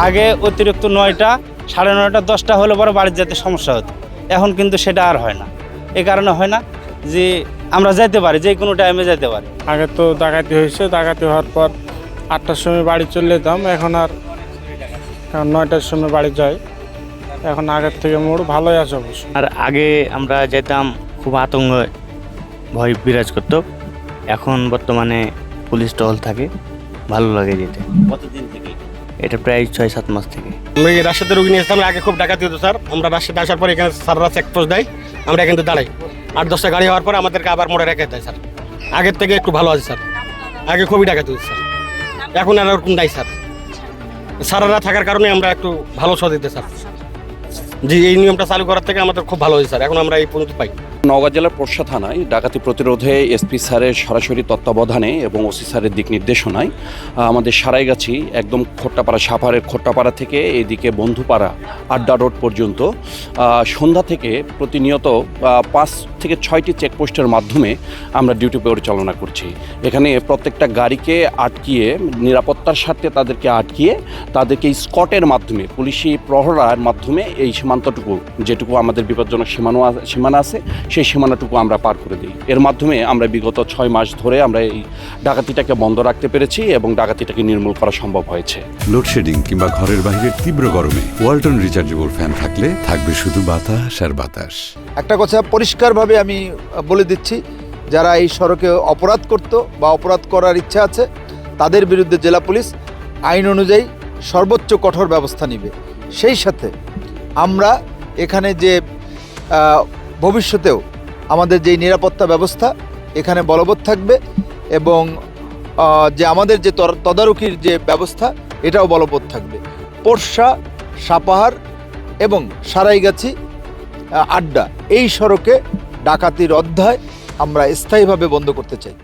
আগে অতিরিক্ত 9টা, 9:30, 10টা হলে পরে বাড়িতে যেতে সমস্যা হতো। এখন কিন্তু সেটা আর হয় না। এই কারণে হয় না যে আমরা যেতে পারি, যে কোনো টাইমে যেতে পারি। আগে তো ডাকাতি হয়েছে, ডাকাতি হওয়ার পর 8টার সময় বাড়ি চলে যেতাম, এখন 9টার সময় বাড়ি যাই। এখন আগের থেকে মোড় ভালোই আছে অবশ্য। আর আগে আমরা যেতাম, খুব আতঙ্ক ভয় বিরাজ করতো। এখন বর্তমানে পুলিশ টহল থাকে, ভালো লাগে যেতে। কতদিন থেকে? এটা প্রায় 6-7 মাস থেকে। আমরা এই রাজশাহীতে রুগী নিয়ে আসতাম, আগে খুব ডাকাতি হতো স্যার। আমরা রাজশাহীতে আসার পর এখানে স্যাররা চেকপোস্ট দেয়, আমরা এখানে দাঁড়াই। 8-10টা গাড়ি হওয়ার পর আমাদেরকে আবার মোড়ে রেখে দেয় স্যার। আগের থেকে একটু ভালো আছে স্যার, আগে খুবই ডাকাতি হতো স্যার, এখন আর ওরকম নাই স্যার। স্যাররা থাকার কারণে আমরা একটু ভালো সহ দিতে স্যার। জি, এই নিয়মটা চালু করার থেকে আমাদের খুব ভালো হয়েছে স্যার, এখন আমরা এই পর্যন্ত পাই। নওগাঁ জেলার পোরশা থানায় ডাকাতি প্রতিরোধে এসপি স্যারের সরাসরি তত্ত্বাবধানে এবং ওসি স্যারের দিক নির্দেশনায় আমাদের সারাইগাছি একদম খোট্টাপাড়া, সাভারের খোট্টাপাড়া থেকে এদিকে বন্ধুপাড়া আড্ডা রোড পর্যন্ত সন্ধ্যা থেকে প্রতিনিয়ত 5 থেকে 6টি চেকপোস্টের মাধ্যমে আমরা ডিউটি পরিচালনা করছি। এখানে প্রত্যেকটা গাড়িকে আটকিয়ে, নিরাপত্তার স্বার্থে তাদেরকে আটকিয়ে, তাদেরকে স্কটের মাধ্যমে, পুলিশি প্রহরার মাধ্যমে এই সীমান্তটুকু, যেটুকু আমাদের বিপজ্জনক সীমানা আছে, সেই সীমানাটুকু আমরা পার করে দিই। এর মাধ্যমে আমরা বিগত 6 মাস ধরে আমরা এই ডাকাতিটাকে বন্ধ রাখতে পেরেছি এবং ডাকাতিটাকে নির্মূল করা সম্ভব হয়েছে। লোডশেডিং কিংবা ঘরের বাইরের তীব্র গরমে ওয়ালটন রিচার্জেবল ফ্যান থাকলে থাকবে শুধু বাতাস আর বাতাস। একটা কথা পরিষ্কারভাবে আমি বলে দিচ্ছি, যারা এই সড়কে অপরাধ করত বা অপরাধ করার ইচ্ছা আছে, তাদের বিরুদ্ধে জেলা পুলিশ আইন অনুযায়ী সর্বোচ্চ কঠোর ব্যবস্থা নেবে। সেই সাথে আমরা এখানে যে ভবিষ্যতেও আমাদের যে নিরাপত্তা ব্যবস্থা এখানে বলবৎ থাকবে এবং যে আমাদের যে তদারকির যে ব্যবস্থা এটাও বলবৎ থাকবে। পোরশা, সাপাহার এবং সারাইগাছি আড্ডা এই সড়কে ডাকাতির অধ্যায় আমরা স্থায়ীভাবে বন্ধ করতে চাই।